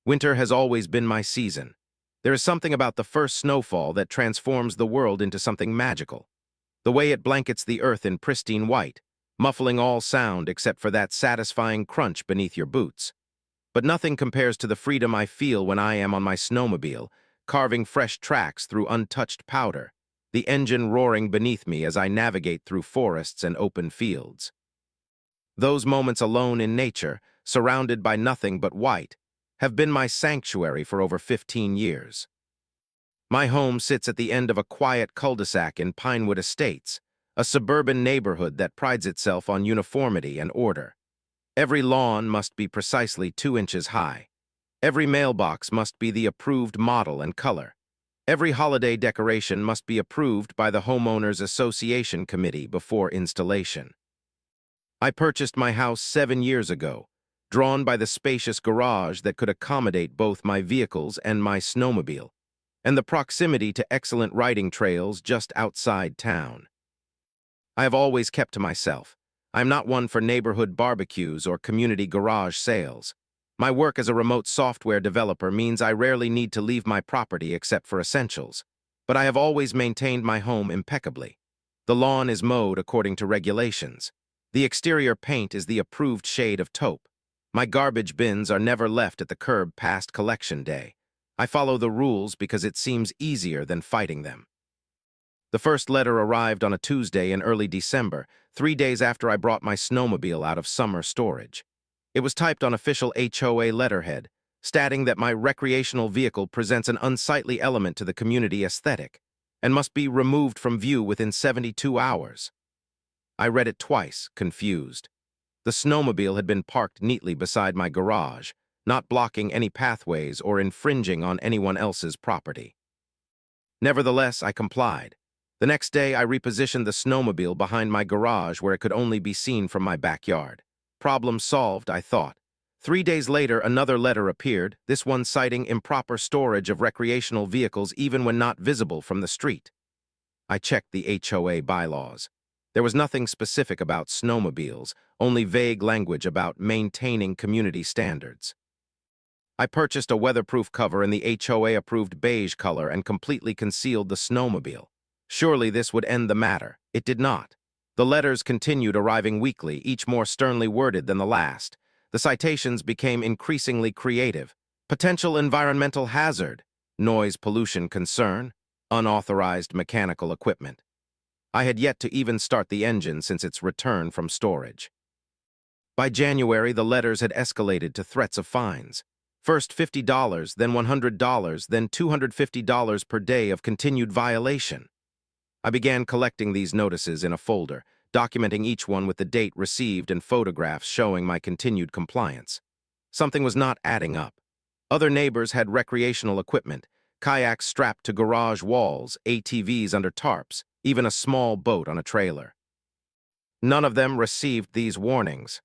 Winter has always been my season. There is something about the first snowfall that transforms the world into something magical. The way it blankets the earth in pristine white, muffling all sound except for that satisfying crunch beneath your boots. But nothing compares to the freedom I feel when I am on my snowmobile, carving fresh tracks through untouched powder, the engine roaring beneath me as I navigate through forests and open fields. Those moments alone in nature, surrounded by nothing but white, have been my sanctuary for over 15 years. My home sits at the end of a quiet cul-de-sac in Pinewood Estates, a suburban neighborhood that prides itself on uniformity and order. Every lawn must be precisely 2 inches high. Every mailbox must be the approved model and color. Every holiday decoration must be approved by the Homeowners Association Committee before installation. I purchased my house 7 years ago, drawn by the spacious garage that could accommodate both my vehicles and my snowmobile, and the proximity to excellent riding trails just outside town. I have always kept to myself. I am not one for neighborhood barbecues or community garage sales. My work as a remote software developer means I rarely need to leave my property except for essentials, but I have always maintained my home impeccably. The lawn is mowed according to regulations. The exterior paint is the approved shade of taupe. My garbage bins are never left at the curb past collection day. I follow the rules because it seems easier than fighting them. The first letter arrived on a Tuesday in early December, 3 days after I brought my snowmobile out of summer storage. It was typed on official HOA letterhead, stating that my recreational vehicle presents an unsightly element to the community aesthetic and must be removed from view within 72 hours. I read it twice, confused. The snowmobile had been parked neatly beside my garage, not blocking any pathways or infringing on anyone else's property. Nevertheless, I complied. The next day, I repositioned the snowmobile behind my garage where it could only be seen from my backyard. Problem solved, I thought. 3 days later, another letter appeared, this one citing improper storage of recreational vehicles even when not visible from the street. I checked the HOA bylaws. There was nothing specific about snowmobiles, only vague language about maintaining community standards. I purchased a weatherproof cover in the HOA-approved beige color and completely concealed the snowmobile. Surely this would end the matter. It did not. The letters continued arriving weekly, each more sternly worded than the last. The citations became increasingly creative. Potential environmental hazard, noise pollution concern, unauthorized mechanical equipment. I had yet to even start the engine since its return from storage. By January, the letters had escalated to threats of fines. First $50, then $100, then $250 per day of continued violation. I began collecting these notices in a folder, documenting each one with the date received and photographs showing my continued compliance. Something was not adding up. Other neighbors had recreational equipment, kayaks strapped to garage walls, ATVs under tarps, even a small boat on a trailer. None of them received these warnings.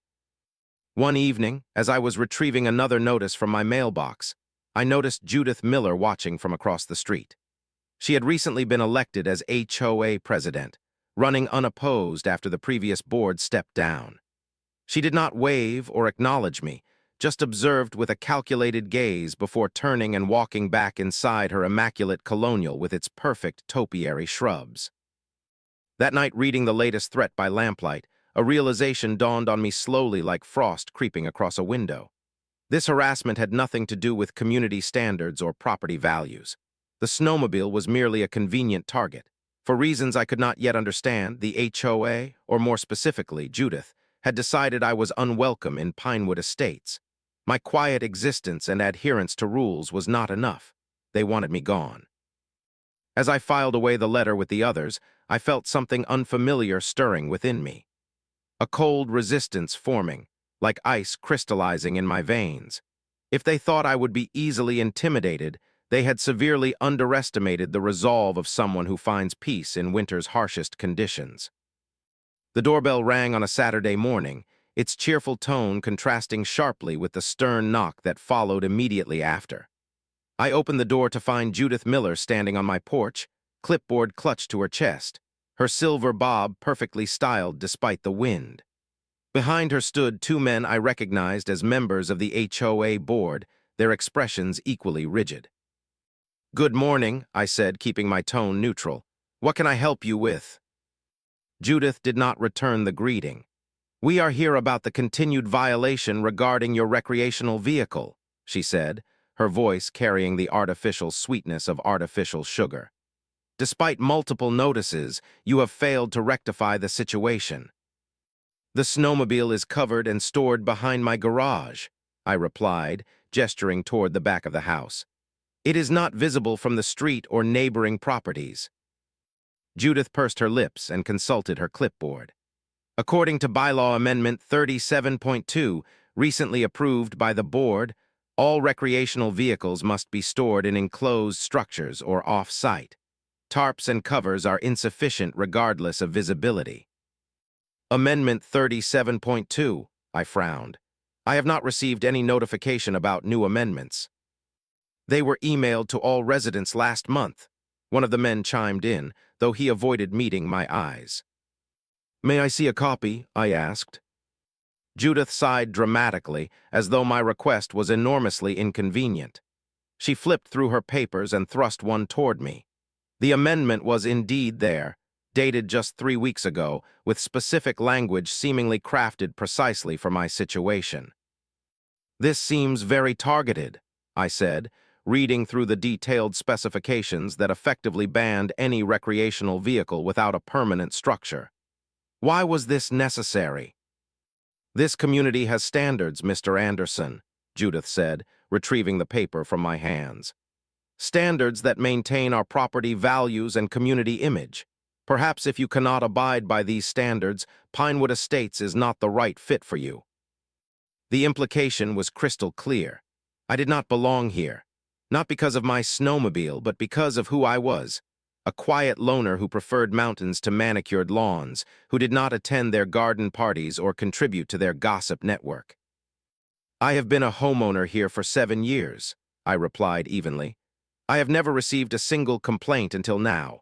One evening, as I was retrieving another notice from my mailbox, I noticed Judith Miller watching from across the street. She had recently been elected as HOA president, running unopposed after the previous board stepped down. She did not wave or acknowledge me, just observed with a calculated gaze before turning and walking back inside her immaculate colonial with its perfect topiary shrubs. That night, reading the latest threat by lamplight, a realization dawned on me slowly like frost creeping across a window. This harassment had nothing to do with community standards or property values. The snowmobile was merely a convenient target. For reasons I could not yet understand, the HOA, or more specifically, Judith, had decided I was unwelcome in Pinewood Estates. My quiet existence and adherence to rules was not enough. They wanted me gone. As I filed away the letter with the others, I felt something unfamiliar stirring within me. A cold resistance forming, like ice crystallizing in my veins. If they thought I would be easily intimidated, they had severely underestimated the resolve of someone who finds peace in winter's harshest conditions. The doorbell rang on a Saturday morning, its cheerful tone contrasting sharply with the stern knock that followed immediately after. I opened the door to find Judith Miller standing on my porch, clipboard clutched to her chest, her silver bob perfectly styled despite the wind. Behind her stood 2 men I recognized as members of the HOA board, their expressions equally rigid. "Good morning," I said, keeping my tone neutral. "What can I help you with?" Judith did not return the greeting. "We are here about the continued violation regarding your recreational vehicle," she said, her voice carrying the artificial sweetness of artificial sugar. "Despite multiple notices, you have failed to rectify the situation." "The snowmobile is covered and stored behind my garage," I replied, gesturing toward the back of the house. "It is not visible from the street or neighboring properties." Judith pursed her lips and consulted her clipboard. "According to Bylaw Amendment 37.2, recently approved by the board, all recreational vehicles must be stored in enclosed structures or off-site. Tarps and covers are insufficient regardless of visibility." "Amendment 37.2, I frowned. "I have not received any notification about new amendments." "They were emailed to all residents last month," one of the men chimed in, though he avoided meeting my eyes. "May I see a copy?" I asked. Judith sighed dramatically, as though my request was enormously inconvenient. She flipped through her papers and thrust one toward me. The amendment was indeed there, dated just 3 weeks ago, with specific language seemingly crafted precisely for my situation. "This seems very targeted," I said, reading through the detailed specifications that effectively banned any recreational vehicle without a permanent structure. "Why was this necessary?" "This community has standards, Mr. Anderson," Judith said, retrieving the paper from my hands. "Standards that maintain our property values and community image. Perhaps if you cannot abide by these standards, Pinewood Estates is not the right fit for you." The implication was crystal clear. I did not belong here, not because of my snowmobile, but because of who I was. A quiet loner who preferred mountains to manicured lawns, who did not attend their garden parties or contribute to their gossip network. "I have been a homeowner here for 7 years," I replied evenly. "I have never received a single complaint until now."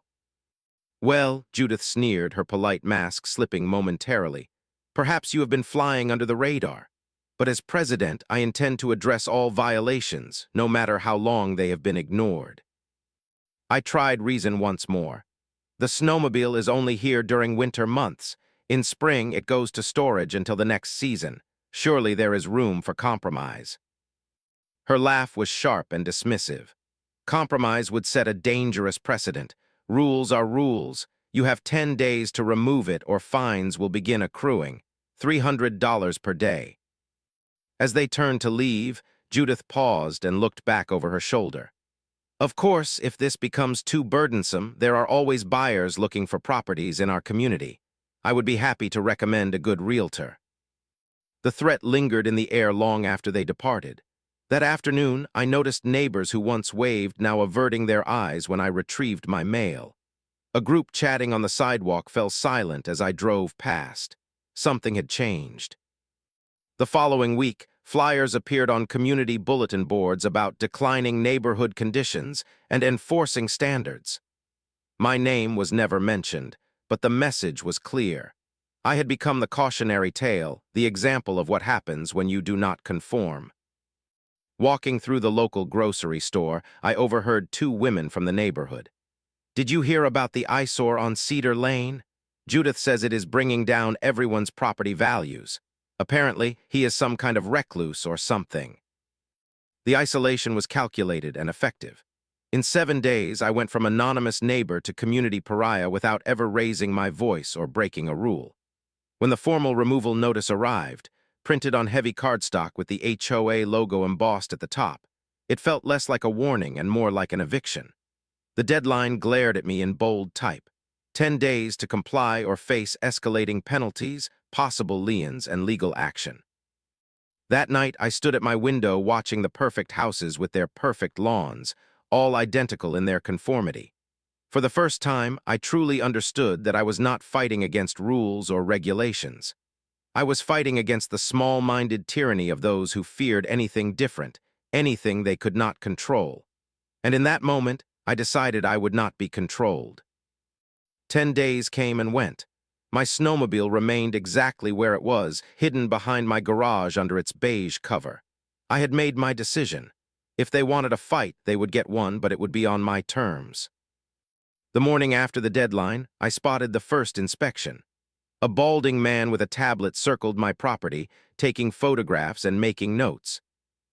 "Well," Judith sneered, her polite mask slipping momentarily, "perhaps you have been flying under the radar. But as president, I intend to address all violations, no matter how long they have been ignored." I tried reason once more. "The snowmobile is only here during winter months. In spring, it goes to storage until the next season. Surely there is room for compromise." Her laugh was sharp and dismissive. "Compromise would set a dangerous precedent. Rules are rules. You have 10 days to remove it or fines will begin accruing. $300 per day." As they turned to leave, Judith paused and looked back over her shoulder. "Of course, if this becomes too burdensome, there are always buyers looking for properties in our community. I would be happy to recommend a good realtor." The threat lingered in the air long after they departed. That afternoon, I noticed neighbors who once waved now averting their eyes when I retrieved my mail. A group chatting on the sidewalk fell silent as I drove past. Something had changed. The following week, flyers appeared on community bulletin boards about declining neighborhood conditions and enforcing standards. My name was never mentioned, but the message was clear. I had become the cautionary tale, the example of what happens when you do not conform. Walking through the local grocery store, I overheard 2 women from the neighborhood. "Did you hear about the eyesore on Cedar Lane? Judith says it is bringing down everyone's property values. Apparently, he is some kind of recluse or something." The isolation was calculated and effective. In 7 days, I went from anonymous neighbor to community pariah without ever raising my voice or breaking a rule. When the formal removal notice arrived, printed on heavy cardstock with the HOA logo embossed at the top, it felt less like a warning and more like an eviction. The deadline glared at me in bold type. 10 days to comply or face escalating penalties, possible liens, and legal action. That night, I stood at my window watching the perfect houses with their perfect lawns, all identical in their conformity. For the first time, I truly understood that I was not fighting against rules or regulations. I was fighting against the small-minded tyranny of those who feared anything different, anything they could not control. And in that moment, I decided I would not be controlled. 10 days came and went. My snowmobile remained exactly where it was, hidden behind my garage under its beige cover. I had made my decision. If they wanted a fight, they would get one, but it would be on my terms. The morning after the deadline, I spotted the first inspection. A balding man with a tablet circled my property, taking photographs and making notes.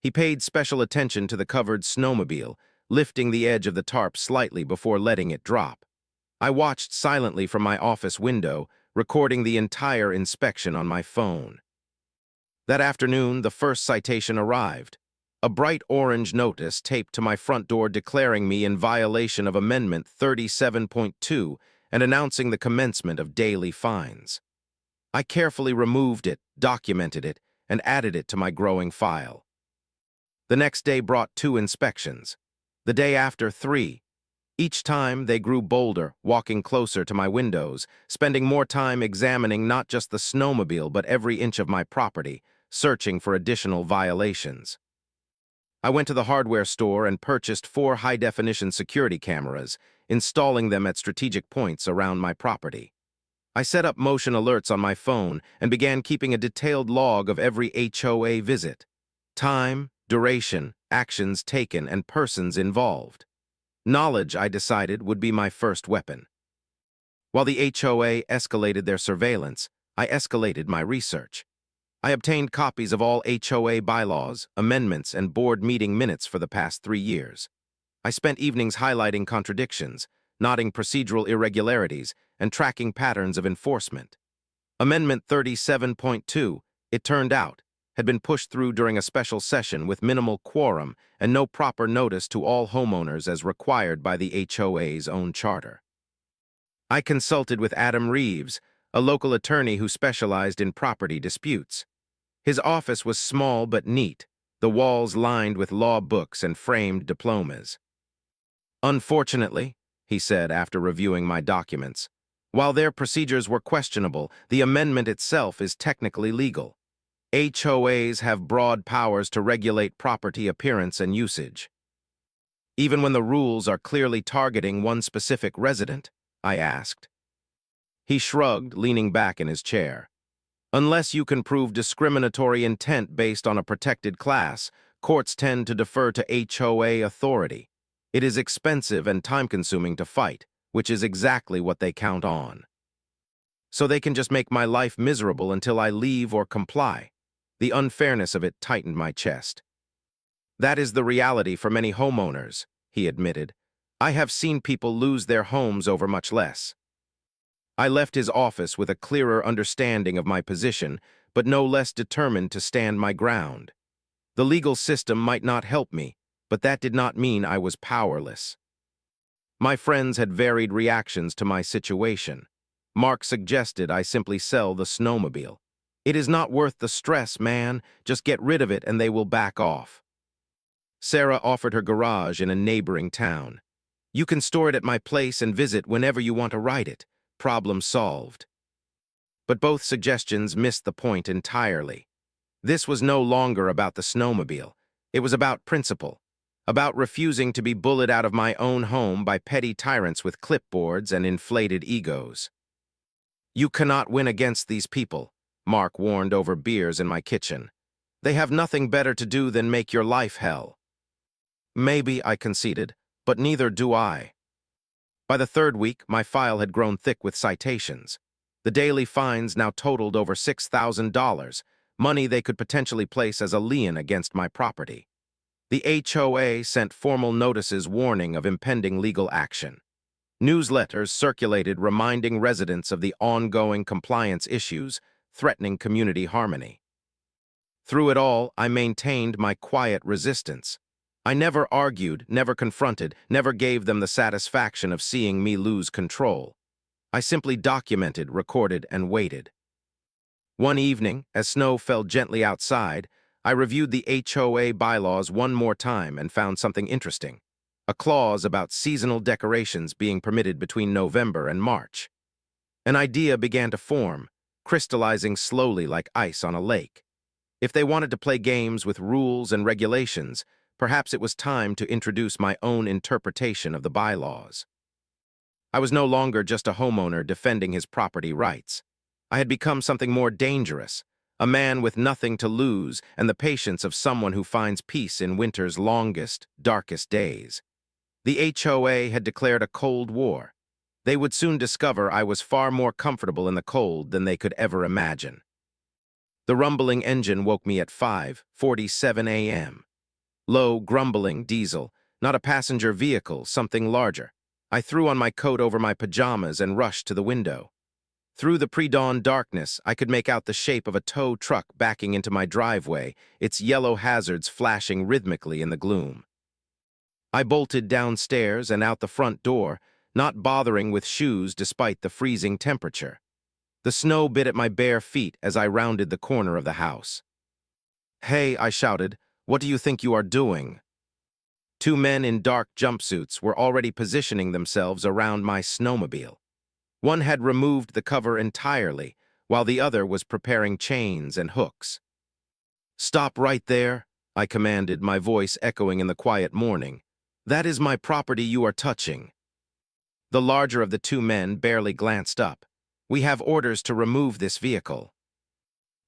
He paid special attention to the covered snowmobile, lifting the edge of the tarp slightly before letting it drop. I watched silently from my office window, recording the entire inspection on my phone. That afternoon, the first citation arrived. A bright orange notice taped to my front door declaring me in violation of Amendment 37.2 and announcing the commencement of daily fines. I carefully removed it, documented it, and added it to my growing file. The next day brought 2 inspections. The day after, 3. Each time, they grew bolder, walking closer to my windows, spending more time examining not just the snowmobile but every inch of my property, searching for additional violations. I went to the hardware store and purchased 4 high-definition security cameras, installing them at strategic points around my property. I set up motion alerts on my phone and began keeping a detailed log of every HOA visit. Time, duration, actions taken, and persons involved. Knowledge, I decided, would be my first weapon. While the HOA escalated their surveillance, I escalated my research. I obtained copies of all HOA bylaws, amendments, and board meeting minutes for the past 3 years. I spent evenings highlighting contradictions, noting procedural irregularities, and tracking patterns of enforcement. Amendment 37.2, it turned out, had been pushed through during a special session with minimal quorum and no proper notice to all homeowners as required by the HOA's own charter. I consulted with Adam Reeves, a local attorney who specialized in property disputes. His office was small but neat, the walls lined with law books and framed diplomas. Unfortunately, he said after reviewing my documents, while their procedures were questionable, the amendment itself is technically legal. HOAs have broad powers to regulate property appearance and usage. Even when the rules are clearly targeting one specific resident, I asked. He shrugged, leaning back in his chair. Unless you can prove discriminatory intent based on a protected class, courts tend to defer to HOA authority. It is expensive and time-consuming to fight, which is exactly what they count on. So they can just make my life miserable until I leave or comply. The unfairness of it tightened my chest. That is the reality for many homeowners, he admitted. I have seen people lose their homes over much less. I left his office with a clearer understanding of my position, but no less determined to stand my ground. The legal system might not help me, but that did not mean I was powerless. My friends had varied reactions to my situation. Mark suggested I simply sell the snowmobile. It is not worth the stress, man. Just get rid of it and they will back off. Sarah offered her garage in a neighboring town. You can store it at my place and visit whenever you want to ride it. Problem solved. But both suggestions missed the point entirely. This was no longer about the snowmobile. It was about principle, about refusing to be bullied out of my own home by petty tyrants with clipboards and inflated egos. You cannot win against these people, Mark warned over beers in my kitchen. They have nothing better to do than make your life hell. Maybe, I conceded, but neither do I. By the 3rd week, my file had grown thick with citations. The daily fines now totaled over $6,000, money they could potentially place as a lien against my property. The HOA sent formal notices warning of impending legal action. Newsletters circulated reminding residents of the ongoing compliance issues, threatening community harmony. Through it all, I maintained my quiet resistance. I never argued, never confronted, never gave them the satisfaction of seeing me lose control. I simply documented, recorded, and waited. One evening, as snow fell gently outside, I reviewed the HOA bylaws one more time and found something interesting. A clause about seasonal decorations being permitted between November and March. An idea began to form, crystallizing slowly like ice on a lake. If they wanted to play games with rules and regulations, perhaps it was time to introduce my own interpretation of the bylaws. I was no longer just a homeowner defending his property rights. I had become something more dangerous, A man with nothing to lose and the patience of someone who finds peace in winter's longest, darkest days. The HOA had declared a Cold War. They would soon discover I was far more comfortable in the cold than they could ever imagine. The rumbling engine woke me at 5:47 a.m. Low, grumbling diesel, not a passenger vehicle, something larger. I threw on my coat over my pajamas and rushed to the window. Through the pre-dawn darkness, I could make out the shape of a tow truck backing into my driveway, its yellow hazards flashing rhythmically in the gloom. I bolted downstairs and out the front door, not bothering with shoes despite the freezing temperature. The snow bit at my bare feet as I rounded the corner of the house. "Hey," I shouted, "what do you think you are doing?" Two men in dark jumpsuits were already positioning themselves around my snowmobile. One had removed the cover entirely, while the other was preparing chains and hooks. "Stop right there," I commanded, my voice echoing in the quiet morning. "That is my property you are touching." The larger of the two men barely glanced up. "We have orders to remove this vehicle."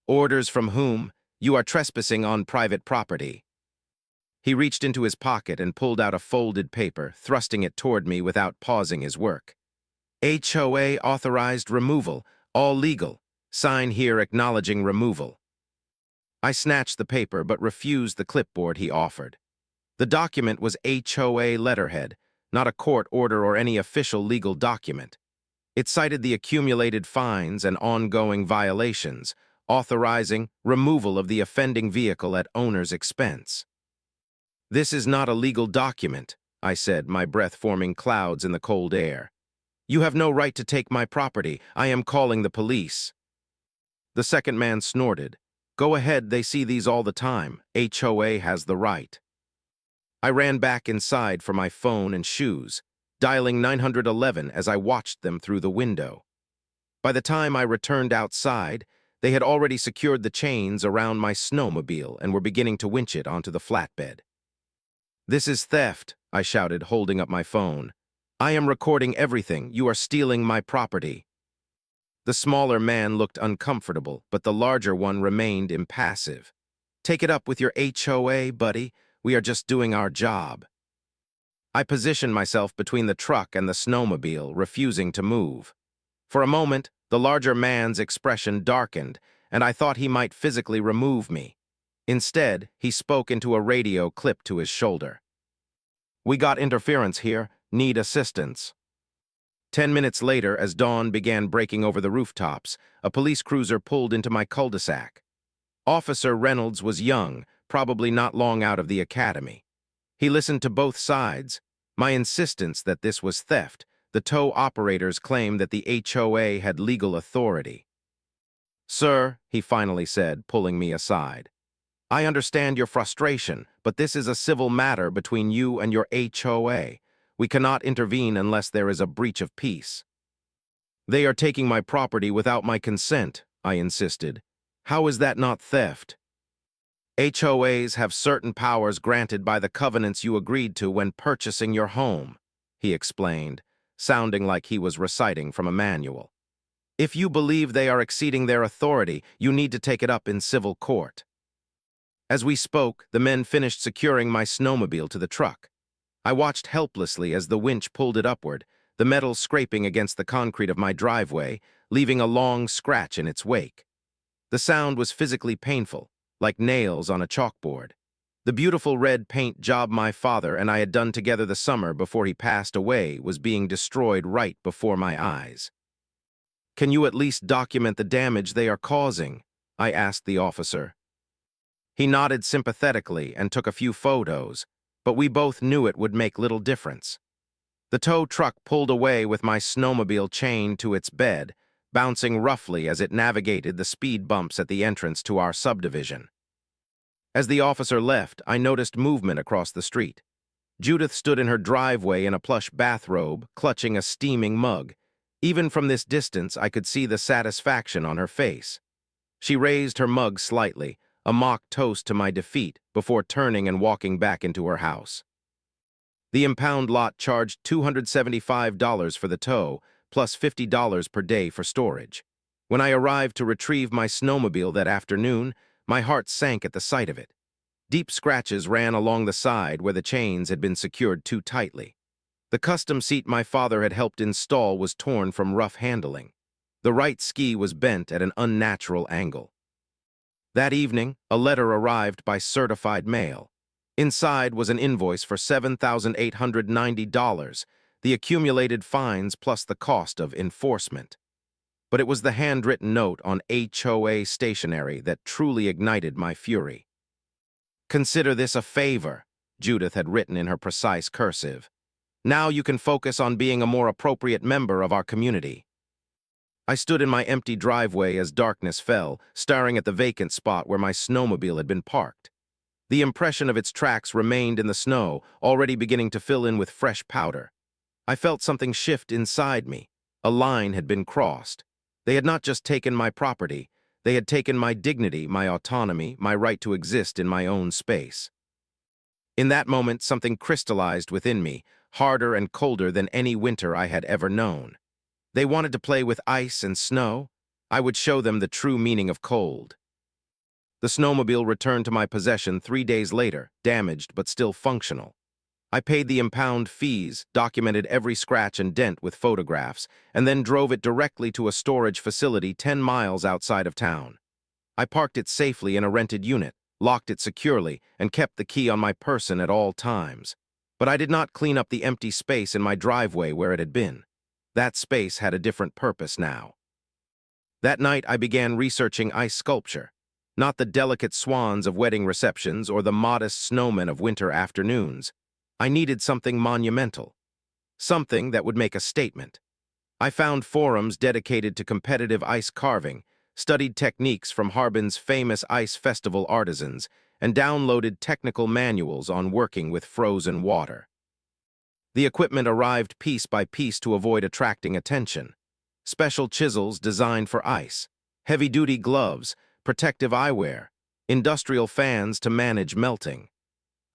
"Orders from whom? You are trespassing on private property." He reached into his pocket and pulled out a folded paper, thrusting it toward me without pausing his work. "HOA authorized removal, all legal. Sign here acknowledging removal." I snatched the paper but refused the clipboard he offered. The document was HOA letterhead, not a court order or any official legal document. It cited the accumulated fines and ongoing violations, authorizing removal of the offending vehicle at owner's expense. "This is not a legal document," I said, my breath forming clouds in the cold air. "You have no right to take my property. I am calling the police." The second man snorted. "Go ahead, they see these all the time. HOA has the right." I ran back inside for my phone and shoes, dialing 911 as I watched them through the window. By the time I returned outside, they had already secured the chains around my snowmobile and were beginning to winch it onto the flatbed. "This is theft," I shouted, holding up my phone. "I am recording everything. You are stealing my property." The smaller man looked uncomfortable, but the larger one remained impassive. "Take it up with your HOA, buddy. We are just doing our job." I positioned myself between the truck and the snowmobile, refusing to move. For a moment, the larger man's expression darkened, and I thought he might physically remove me. Instead, he spoke into a radio clipped to his shoulder. "We got interference here. Need assistance." 10 minutes later, as dawn began breaking over the rooftops, a police cruiser pulled into my cul-de-sac. Officer Reynolds was young, probably not long out of the academy. He listened to both sides. My insistence that this was theft, the tow operator's claim that the HOA had legal authority. "Sir," he finally said, pulling me aside, "I understand your frustration, but this is a civil matter between you and your HOA. We cannot intervene unless there is a breach of peace." "They are taking my property without my consent," I insisted. "How is that not theft?" "HOAs have certain powers granted by the covenants you agreed to when purchasing your home," he explained, sounding like he was reciting from a manual. "If you believe they are exceeding their authority, you need to take it up in civil court." As we spoke, the men finished securing my snowmobile to the truck. I watched helplessly as the winch pulled it upward, the metal scraping against the concrete of my driveway, leaving a long scratch in its wake. The sound was physically painful, like nails on a chalkboard. The beautiful red paint job my father and I had done together the summer before he passed away was being destroyed right before my eyes. "Can you at least document the damage they are causing?" I asked the officer. He nodded sympathetically and took a few photos, but we both knew it would make little difference. The tow truck pulled away with my snowmobile chained to its bed, bouncing roughly as it navigated the speed bumps at the entrance to our subdivision. As the officer left, I noticed movement across the street. Judith stood in her driveway in a plush bathrobe, clutching a steaming mug. Even from this distance, I could see the satisfaction on her face. She raised her mug slightly, a mock toast to my defeat, before turning and walking back into her house. The impound lot charged $275 for the tow, plus $50 per day for storage. When I arrived to retrieve my snowmobile that afternoon, my heart sank at the sight of it. Deep scratches ran along the side where the chains had been secured too tightly. The custom seat my father had helped install was torn from rough handling. The right ski was bent at an unnatural angle. That evening, a letter arrived by certified mail. Inside was an invoice for $7,890, the accumulated fines plus the cost of enforcement. But it was the handwritten note on HOA stationery that truly ignited my fury. "Consider this a favor," Judith had written in her precise cursive. "Now you can focus on being a more appropriate member of our community." I stood in my empty driveway as darkness fell, staring at the vacant spot where my snowmobile had been parked. The impression of its tracks remained in the snow, already beginning to fill in with fresh powder. I felt something shift inside me. A line had been crossed. They had not just taken my property, they had taken my dignity, my autonomy, my right to exist in my own space. In that moment, something crystallized within me, harder and colder than any winter I had ever known. They wanted to play with ice and snow. I would show them the true meaning of cold. The snowmobile returned to my possession 3 days later, damaged but still functional. I paid the impound fees, documented every scratch and dent with photographs, and then drove it directly to a storage facility 10 miles outside of town. I parked it safely in a rented unit, locked it securely, and kept the key on my person at all times. But I did not clean up the empty space in my driveway where it had been. That space had a different purpose now. That night I began researching ice sculpture, not the delicate swans of wedding receptions or the modest snowmen of winter afternoons. I needed something monumental, something that would make a statement. I found forums dedicated to competitive ice carving, studied techniques from Harbin's famous ice festival artisans, and downloaded technical manuals on working with frozen water. The equipment arrived piece by piece to avoid attracting attention. Special chisels designed for ice, heavy-duty gloves, protective eyewear, industrial fans to manage melting.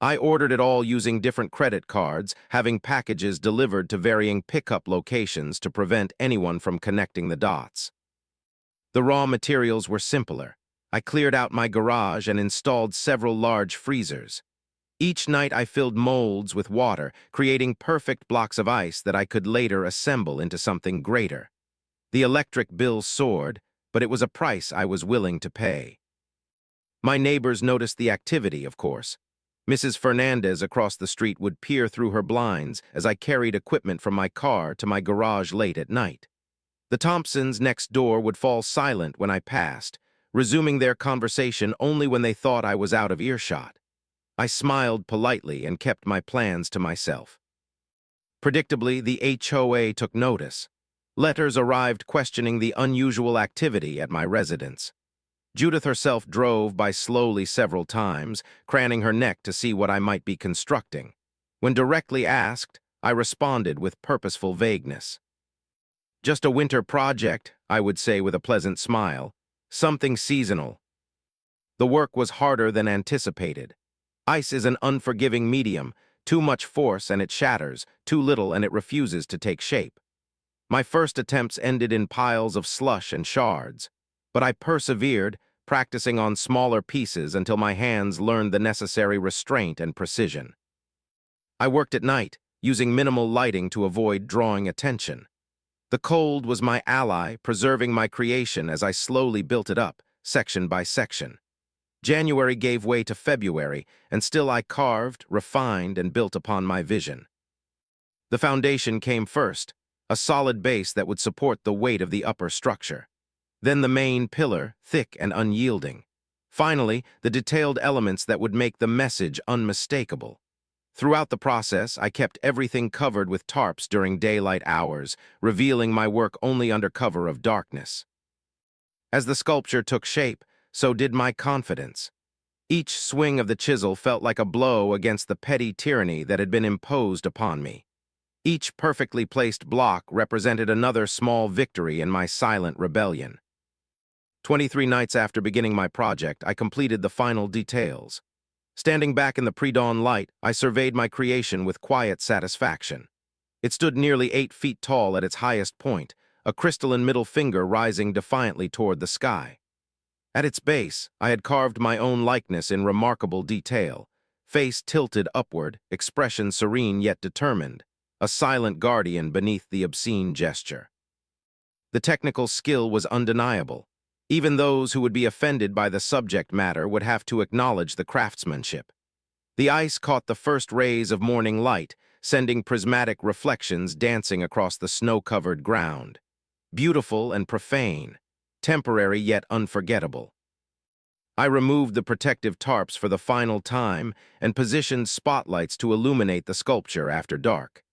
I ordered it all using different credit cards, having packages delivered to varying pickup locations to prevent anyone from connecting the dots. The raw materials were simpler. I cleared out my garage and installed several large freezers. Each night I filled molds with water, creating perfect blocks of ice that I could later assemble into something greater. The electric bill soared, but it was a price I was willing to pay. My neighbors noticed the activity, of course. Mrs. Fernandez across the street would peer through her blinds as I carried equipment from my car to my garage late at night. The Thompsons next door would fall silent when I passed, resuming their conversation only when they thought I was out of earshot. I smiled politely and kept my plans to myself. Predictably, the HOA took notice. Letters arrived questioning the unusual activity at my residence. Judith herself drove by slowly several times, craning her neck to see what I might be constructing. When directly asked, I responded with purposeful vagueness. "Just a winter project," I would say with a pleasant smile. "Something seasonal." The work was harder than anticipated. Ice is an unforgiving medium. Too much force and it shatters, too little and it refuses to take shape. My first attempts ended in piles of slush and shards. But I persevered, practicing on smaller pieces until my hands learned the necessary restraint and precision. I worked at night, using minimal lighting to avoid drawing attention. The cold was my ally, preserving my creation as I slowly built it up, section by section. January gave way to February, and still I carved, refined, and built upon my vision. The foundation came first, a solid base that would support the weight of the upper structure. Then the main pillar, thick and unyielding. Finally, the detailed elements that would make the message unmistakable. Throughout the process, I kept everything covered with tarps during daylight hours, revealing my work only under cover of darkness. As the sculpture took shape, so did my confidence. Each swing of the chisel felt like a blow against the petty tyranny that had been imposed upon me. Each perfectly placed block represented another small victory in my silent rebellion. 23 nights after beginning my project, I completed the final details. Standing back in the pre-dawn light, I surveyed my creation with quiet satisfaction. It stood nearly 8 feet tall at its highest point, a crystalline middle finger rising defiantly toward the sky. At its base, I had carved my own likeness in remarkable detail, face tilted upward, expression serene yet determined, a silent guardian beneath the obscene gesture. The technical skill was undeniable. Even those who would be offended by the subject matter would have to acknowledge the craftsmanship. The ice caught the first rays of morning light, sending prismatic reflections dancing across the snow-covered ground. Beautiful and profane, temporary yet unforgettable. I removed the protective tarps for the final time and positioned spotlights to illuminate the sculpture after dark.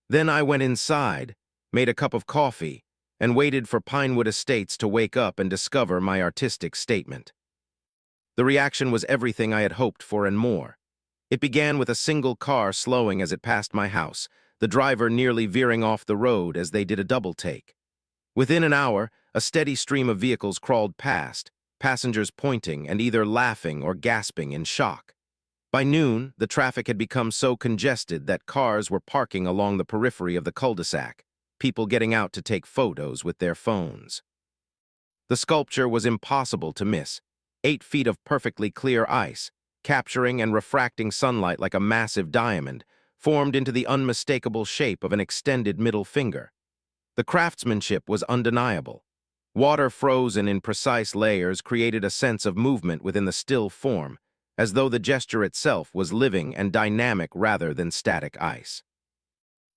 Then I went inside, made a cup of coffee, and waited for Pinewood Estates to wake up and discover my artistic statement. The reaction was everything I had hoped for and more. It began with a single car slowing as it passed my house, the driver nearly veering off the road as they did a double take. Within an hour, a steady stream of vehicles crawled past, passengers pointing and either laughing or gasping in shock. By noon, the traffic had become so congested that cars were parking along the periphery of the cul-de-sac, people getting out to take photos with their phones. The sculpture was impossible to miss, 8 feet of perfectly clear ice, capturing and refracting sunlight like a massive diamond, formed into the unmistakable shape of an extended middle finger. The craftsmanship was undeniable. Water frozen in precise layers created a sense of movement within the still form, as though the gesture itself was living and dynamic rather than static ice.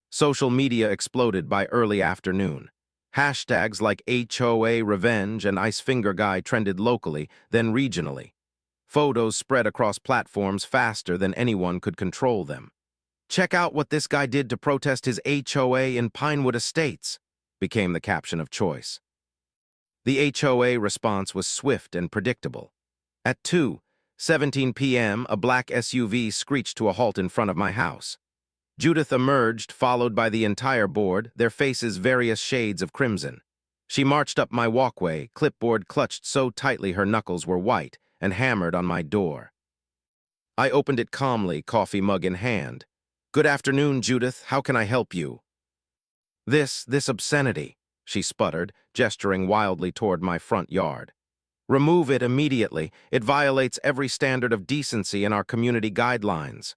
Social media exploded by early afternoon. Hashtags like HOA Revenge and Ice Finger Guy trended locally, then regionally. Photos spread across platforms faster than anyone could control them. "Check out what this guy did to protest his HOA in Pinewood Estates," became the caption of choice. The HOA response was swift and predictable. At 2:17 p.m., a black SUV screeched to a halt in front of my house. Judith emerged, followed by the entire board, their faces various shades of crimson. She marched up my walkway, clipboard clutched so tightly her knuckles were white, and hammered on my door. I opened it calmly, coffee mug in hand. "Good afternoon, Judith. How can I help you?" This obscenity," she sputtered, gesturing wildly toward my front yard. "Remove it immediately. It violates every standard of decency in our community guidelines."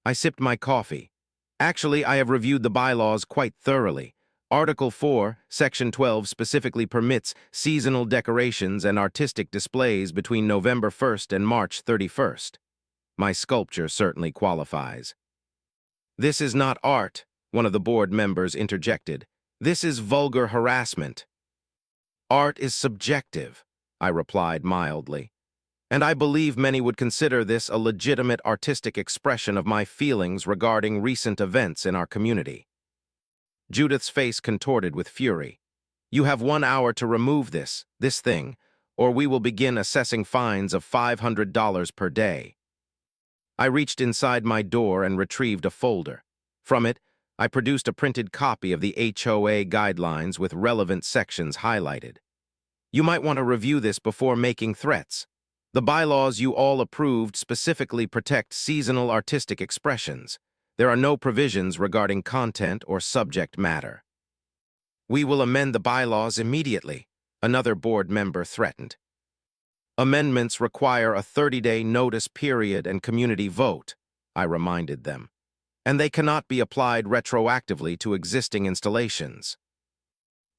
I sipped my coffee. "Actually, I have reviewed the bylaws quite thoroughly. Article 4, Section 12 specifically permits seasonal decorations and artistic displays between November 1st and March 31st. My sculpture certainly qualifies." "This is not art," one of the board members interjected. "This is vulgar harassment." "Art is subjective," I replied mildly, "and I believe many would consider this a legitimate artistic expression of my feelings regarding recent events in our community." Judith's face contorted with fury. "You have 1 hour to remove this thing, or we will begin assessing fines of $500 per day." I reached inside my door and retrieved a folder. From it, I produced a printed copy of the HOA guidelines with relevant sections highlighted. "You might want to review this before making threats. The bylaws you all approved specifically protect seasonal artistic expressions. There are no provisions regarding content or subject matter." "We will amend the bylaws immediately," another board member threatened. "Amendments require a 30-day notice period and community vote," I reminded them, "and they cannot be applied retroactively to existing installations."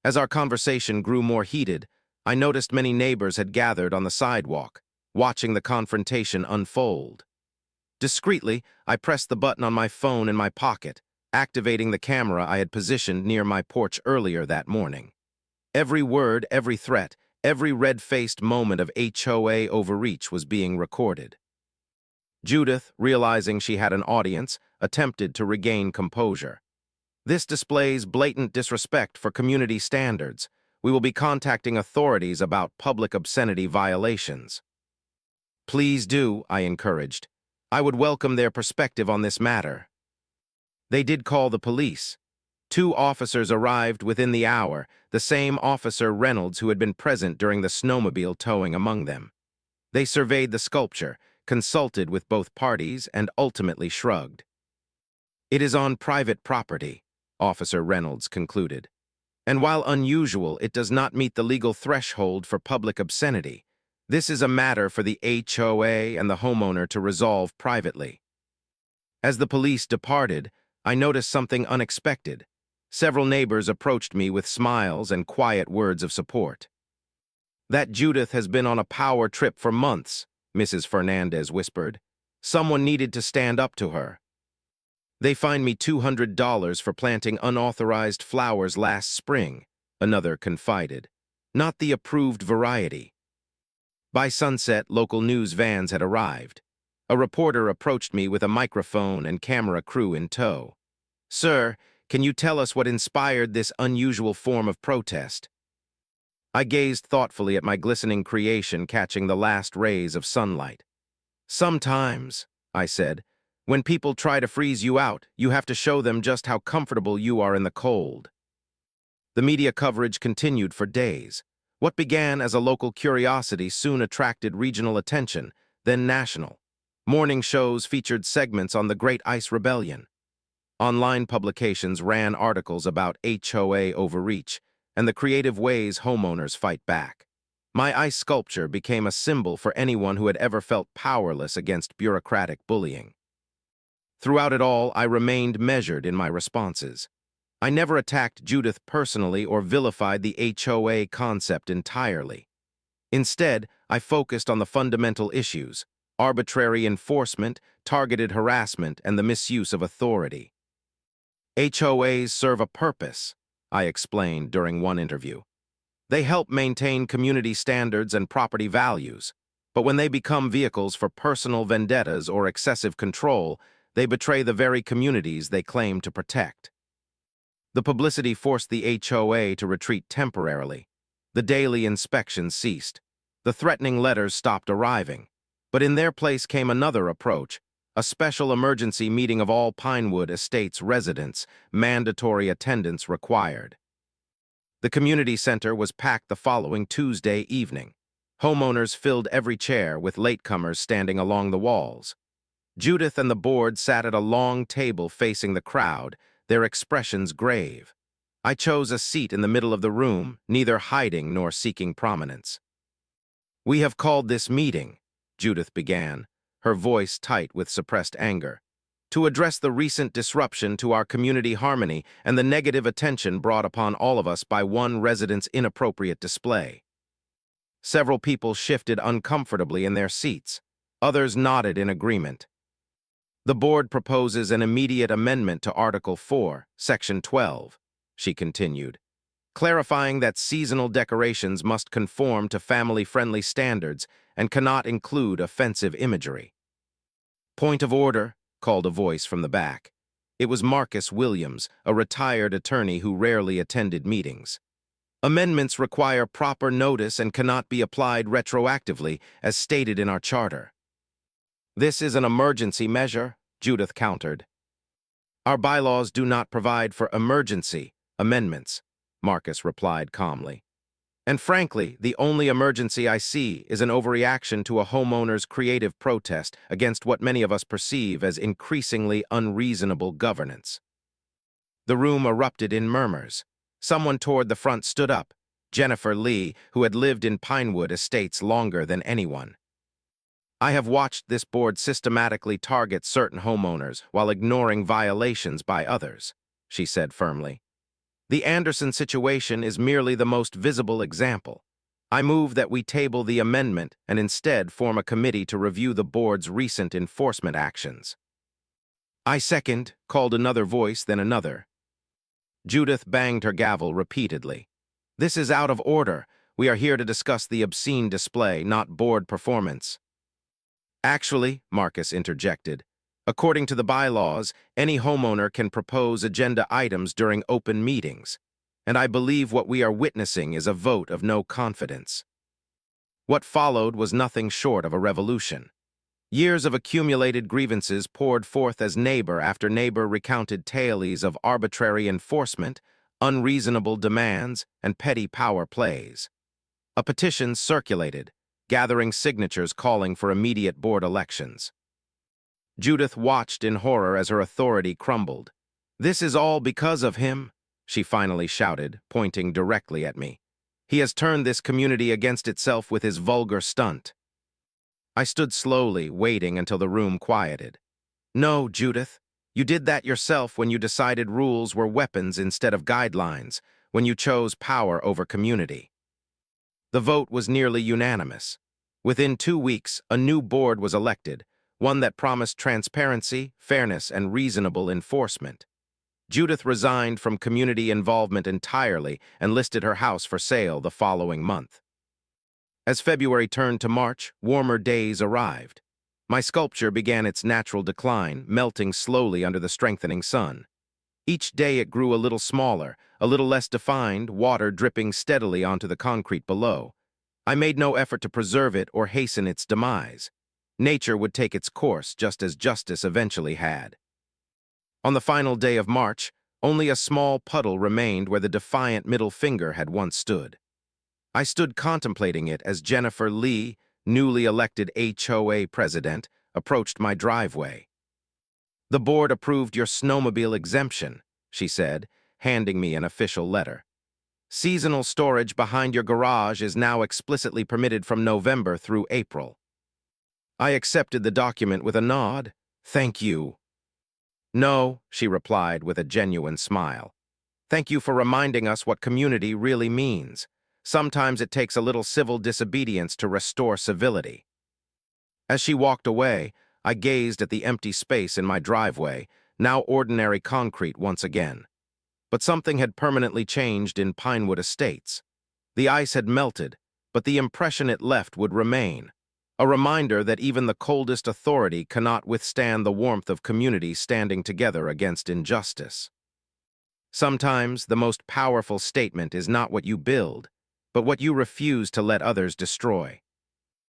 As our conversation grew more heated, I noticed many neighbors had gathered on the sidewalk, watching the confrontation unfold. Discreetly, I pressed the button on my phone in my pocket, activating the camera I had positioned near my porch earlier that morning. Every word, every threat, every red-faced moment of HOA overreach was being recorded. Judith, realizing she had an audience, attempted to regain composure. "This displays blatant disrespect for community standards. We will be contacting authorities about public obscenity violations." "Please do," I encouraged. "I would welcome their perspective on this matter." They did call the police. 2 officers arrived within the hour, the same Officer Reynolds who had been present during the snowmobile towing among them. They surveyed the sculpture, consulted with both parties, and ultimately shrugged. "It is on private property," Officer Reynolds concluded. And while unusual, it does not meet the legal threshold for public obscenity. This is a matter for the HOA and the homeowner to resolve privately. As the police departed, I noticed something unexpected. Several neighbors approached me with smiles and quiet words of support. "That Judith has been on a power trip for months," Mrs. Fernandez whispered. "Someone needed to stand up to her." "They fined me $200 for planting unauthorized flowers last spring," another confided. "Not the approved variety." By sunset, local news vans had arrived. A reporter approached me with a microphone and camera crew in tow. "Sir, can you tell us what inspired this unusual form of protest?" I gazed thoughtfully at my glistening creation catching the last rays of sunlight. "Sometimes," I said, "when people try to freeze you out, you have to show them just how comfortable you are in the cold." The media coverage continued for days. What began as a local curiosity soon attracted regional attention, then national. Morning shows featured segments on the Great Ice Rebellion. Online publications ran articles about HOA overreach and the creative ways homeowners fight back. My ice sculpture became a symbol for anyone who had ever felt powerless against bureaucratic bullying. Throughout it all, I remained measured in my responses. I never attacked Judith personally or vilified the HOA concept entirely. Instead, I focused on the fundamental issues: arbitrary enforcement, targeted harassment, and the misuse of authority. HOAs serve a purpose, I explained during one interview. They help maintain community standards and property values, but when they become vehicles for personal vendettas or excessive control, they betray the very communities they claim to protect. The publicity forced the HOA to retreat temporarily. The daily inspections ceased. The threatening letters stopped arriving. But in their place came another approach: a special emergency meeting of all Pinewood Estates residents, mandatory attendance required. The community center was packed the following Tuesday evening. Homeowners filled every chair, with latecomers standing along the walls. Judith and the board sat at a long table facing the crowd, their expressions grave. I chose a seat in the middle of the room, neither hiding nor seeking prominence. "We have called this meeting," Judith began, her voice tight with suppressed anger, "to address the recent disruption to our community harmony and the negative attention brought upon all of us by one resident's inappropriate display." Several people shifted uncomfortably in their seats. Others nodded in agreement. "The board proposes an immediate amendment to Article 4, Section 12, she continued, clarifying that seasonal decorations must conform to family-friendly standards and cannot include offensive imagery. "Point of order," called a voice from the back. It was Marcus Williams, a retired attorney who rarely attended meetings. "Amendments require proper notice and cannot be applied retroactively, as stated in our charter." "This is an emergency measure," Judith countered. "Our bylaws do not provide for emergency amendments," Marcus replied calmly. "And frankly, the only emergency I see is an overreaction to a homeowner's creative protest against what many of us perceive as increasingly unreasonable governance." The room erupted in murmurs. Someone toward the front stood up, Jennifer Lee, who had lived in Pinewood Estates longer than anyone. "I have watched this board systematically target certain homeowners while ignoring violations by others," she said firmly. "The Anderson situation is merely the most visible example. I move that we table the amendment and instead form a committee to review the board's recent enforcement actions." "I second," called another voice, then another. Judith banged her gavel repeatedly. "This is out of order. We are here to discuss the obscene display, not board performance." "Actually," Marcus interjected, "according to the bylaws, any homeowner can propose agenda items during open meetings, and I believe what we are witnessing is a vote of no confidence." What followed was nothing short of a revolution. Years of accumulated grievances poured forth as neighbor after neighbor recounted tales of arbitrary enforcement, unreasonable demands, and petty power plays. A petition circulated, gathering signatures calling for immediate board elections. Judith watched in horror as her authority crumbled. "This is all because of him," she finally shouted, pointing directly at me. He has turned this community against itself with his vulgar stunt. I stood slowly, waiting until the room quieted. No, Judith, you did that yourself when you decided rules were weapons instead of guidelines, when you chose power over community. The vote was nearly unanimous. Within 2 weeks, a new board was elected, one that promised transparency, fairness, and reasonable enforcement. Judith resigned from community involvement entirely and listed her house for sale the following month. As February turned to March, warmer days arrived. My sculpture began its natural decline, melting slowly under the strengthening sun. Each day it grew a little smaller, a little less defined, water dripping steadily onto the concrete below. I made no effort to preserve it or hasten its demise. Nature would take its course, just as justice eventually had. On the final day of March, only a small puddle remained where the defiant middle finger had once stood. I stood contemplating it as Jennifer Lee, newly elected HOA president, approached my driveway. "The board approved your snowmobile exemption," she said, handing me an official letter. "Seasonal storage behind your garage is now explicitly permitted from November through April." I accepted the document with a nod. "Thank you." "No," she replied with a genuine smile. "Thank you for reminding us what community really means. Sometimes it takes a little civil disobedience to restore civility." As she walked away, I gazed at the empty space in my driveway, now ordinary concrete once again. But something had permanently changed in Pinewood Estates. The ice had melted, but the impression it left would remain. A reminder that even the coldest authority cannot withstand the warmth of community standing together against injustice. Sometimes the most powerful statement is not what you build, but what you refuse to let others destroy.